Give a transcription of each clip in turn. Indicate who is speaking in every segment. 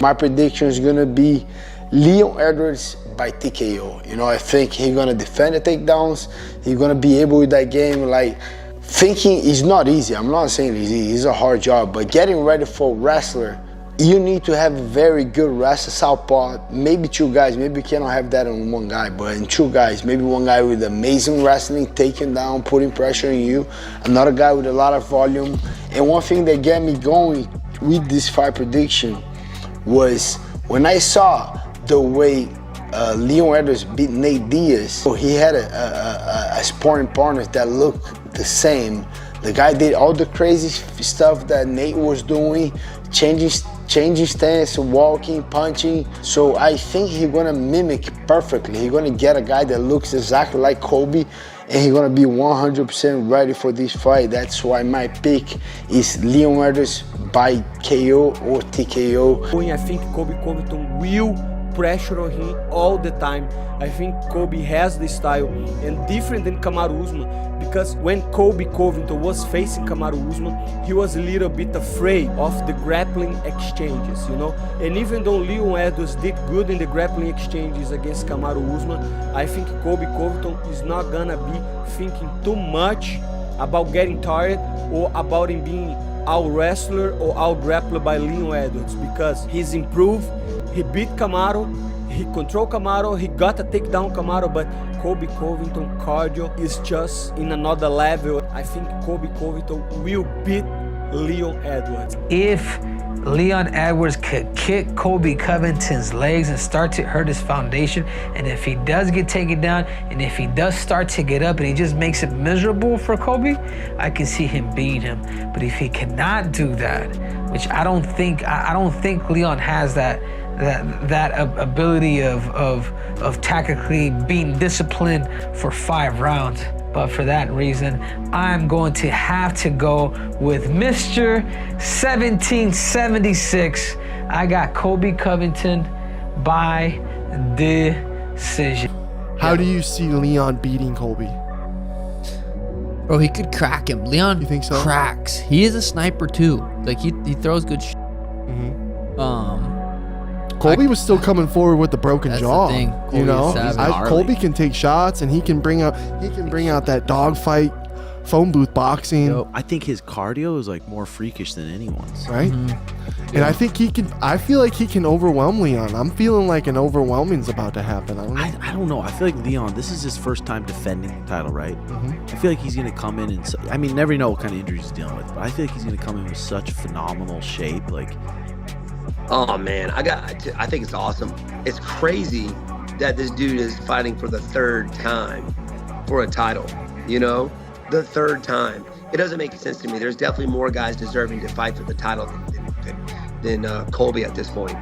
Speaker 1: My prediction is gonna be Leon Edwards by TKO. You know, I think he's gonna defend the takedowns. He's gonna be able with that game. Like, thinking is not easy. I'm not saying it's easy. It's a hard job. But getting ready for a wrestler, you need to have a very good wrestler, southpaw. Maybe two guys. Maybe you cannot have that on one guy, but in two guys, maybe one guy with amazing wrestling, taking down, putting pressure on you. Another guy with a lot of volume. And one thing that got me going with this fight prediction was when I saw the way Leon Edwards beat Nate Diaz. So he had a sparring partner that looked the same. The guy did all the crazy stuff that Nate was doing, changing stance, walking, punching. So I think he's gonna mimic perfectly. He's gonna get a guy that looks exactly like Colby, and he's gonna be 100% ready for this fight. That's why my pick is Leon Edwards by KO or TKO.
Speaker 2: I think Colby Covington will pressure on him all the time. I think Colby has the style, and different than Kamaru Usman, because when Colby Covington was facing Kamaru Usman, he was a little bit afraid of the grappling exchanges, you know. And even though Leon Edwards did good in the grappling exchanges against Kamaru Usman, I think Colby Covington is not gonna be thinking too much about getting tired or about him being out wrestler or out grappler by Leon Edwards, because he's improved. He beat Kamaru, he controlled Kamaru, he got to take down Kamaru, but Colby Covington cardio is just in another level. I think Colby Covington will beat Leon Edwards.
Speaker 3: If Leon Edwards could kick Colby Covington's legs and start to hurt his foundation, and if he does get taken down, and if he does start to get up and he just makes it miserable for Colby, I can see him beat him. But if he cannot do that, which I don't think Leon has that ability of tactically being disciplined for 5 rounds. But for that reason, I'm going to have to go with Mr. 1776. I got Colby Covington by decision.
Speaker 4: How do you see Leon beating Colby?
Speaker 5: Bro, he could crack him. Leon,
Speaker 4: you think so?
Speaker 5: Cracks. He is a sniper too. Like he throws good shit.
Speaker 4: Colby was still coming forward with the broken jaw.
Speaker 5: The thing.
Speaker 4: You know,
Speaker 6: Colby
Speaker 4: can take shots, and he can bring out that dogfight, phone booth boxing.
Speaker 6: Yo, I think his cardio is like more freakish than anyone's.
Speaker 4: Right? And I think he can. I feel like he can overwhelm Leon. I'm feeling like an overwhelming's about to happen.
Speaker 6: I don't know. I feel like Leon, this is his first time defending the title, right? I feel like he's going to come in and, I mean, never know what kind of injuries he's dealing with, but I feel like he's going to come in with such phenomenal shape. Like,
Speaker 7: oh man, I think it's awesome. It's crazy that this dude is fighting for the 3rd time for a title, you know? The 3rd time. It doesn't make sense to me. There's definitely more guys deserving to fight for the title than Colby at this point.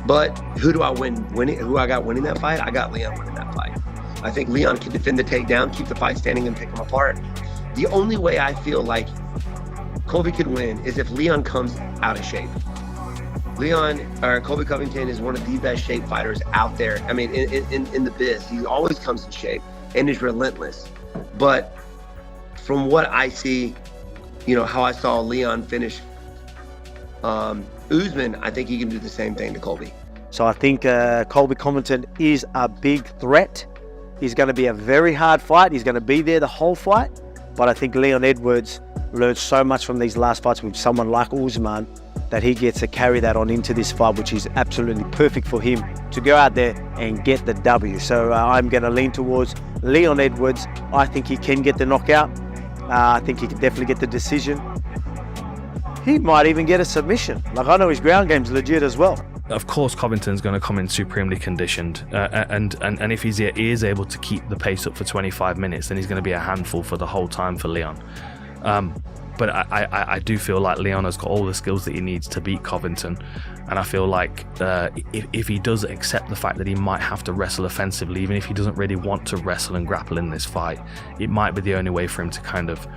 Speaker 7: But who do I who I got winning that fight? I got Leon winning that fight. I think Leon can defend the takedown, keep the fight standing, and pick him apart. The only way I feel like Colby could win is if Leon comes out of shape. Colby Covington is one of the best shape fighters out there. I mean, in the biz, he always comes in shape and is relentless. But from what I see, you know, how I saw Leon finish Usman, I think he can do the same thing to Colby.
Speaker 8: So I think Colby Covington is a big threat. He's going to be a very hard fight. He's going to be there the whole fight. But I think Leon Edwards learned so much from these last fights with someone like Usman that he gets to carry that on into this fight, which is absolutely perfect for him to go out there and get the W. So I'm going to lean towards Leon Edwards. I think he can get the knockout. I think he can definitely get the decision. He might even get a submission. Like, I know his ground game's legit as well.
Speaker 9: Of course, Covington's going to come in supremely conditioned, and if he is able to keep the pace up for 25 minutes, then he's going to be a handful for the whole time for Leon. But I do feel like Leon has got all the skills that he needs to beat Covington, and I feel like if he does accept the fact that he might have to wrestle offensively, even if he doesn't really want to wrestle and grapple in this fight, it might be the only way for him to kind of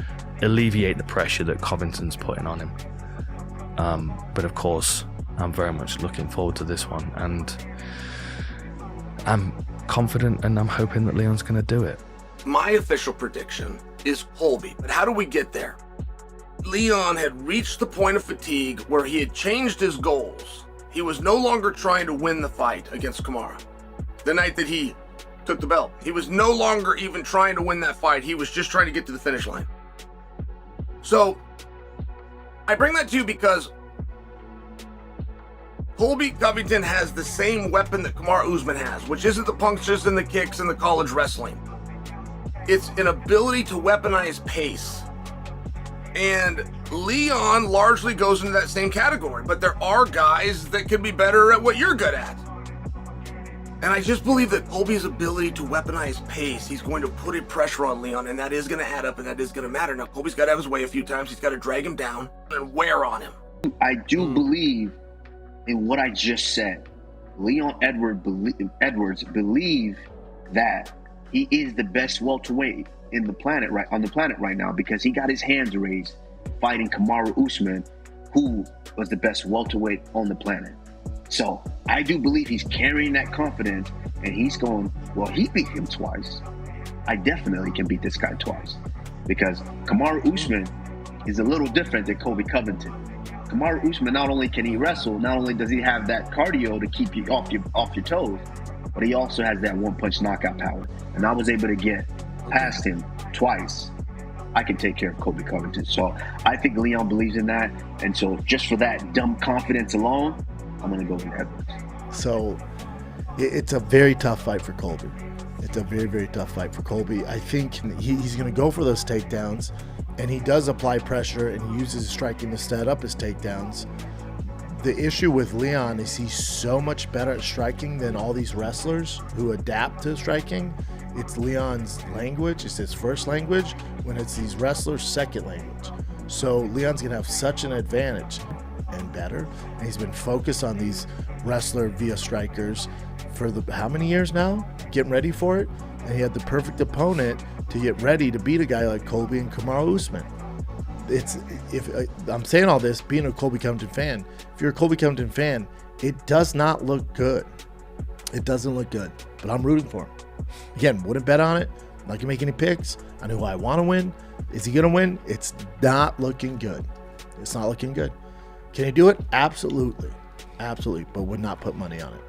Speaker 9: alleviate the pressure that Covington's putting on him. But of course, I'm very much looking forward to this one, and I'm confident and I'm hoping that Leon's going to do it.
Speaker 10: My official prediction is Colby, but how do we get there? Leon had reached the point of fatigue where he had changed his goals. he was no longer trying to win the fight against Kamaru. The night that he took the belt, he was no longer even trying to win that fight. He was just trying to get to the finish line. So I bring that to you because Colby Covington has the same weapon that Kamaru Usman has, which isn't the punches and the kicks and the college wrestling. It's an ability to weaponize pace. And Leon largely goes into that same category, but there are guys that can be better at what you're good at. And I just believe that Colby's ability to weaponize pace, he's going to put a pressure on Leon, and that is going to add up, and that is going to matter. Now, Colby's got to have his way a few times. He's got to drag him down and wear on him.
Speaker 11: I do believe in what I just said. Leon Edwards believe that he is the best welterweight on the planet right now, because he got his hands raised fighting Kamaru Usman, who was the best welterweight on the planet. So I do believe he's carrying that confidence, and he's going, well, he beat him twice. I definitely can beat this guy twice, because Kamaru Usman is a little different than Colby Covington. Kamaru Usman, not only can he wrestle, not only does he have that cardio to keep you off your toes, but he also has that one-punch knockout power. And I was able to get past him twice. I can take care of Colby Covington. So I think Leon believes in that. And so just for that dumb confidence alone, I'm going to go with Edwards.
Speaker 4: So it's a very tough fight for Colby. It's a very, very tough fight for Colby. I think he's going to go for those takedowns, and he does apply pressure and he uses his striking to set up his takedowns. The issue with Leon is he's so much better at striking than all these wrestlers who adapt to striking. It's Leon's language, it's his first language, when it's these wrestlers' second language. So Leon's gonna have such an advantage and better. And he's been focused on these wrestler via strikers for how many years now? Getting ready for it. And he had the perfect opponent to get ready to beat a guy like Colby and Kamaru Usman. I'm saying all this being a Colby Covington fan. If you're a Colby Covington fan, it does not look good. It doesn't look good, but I'm rooting for him. Again, wouldn't bet on it. I'm not gonna make any picks. I know who I want to win. Is he gonna win? It's not looking good. It's not looking good. Can he do it? Absolutely, absolutely. But would not put money on it.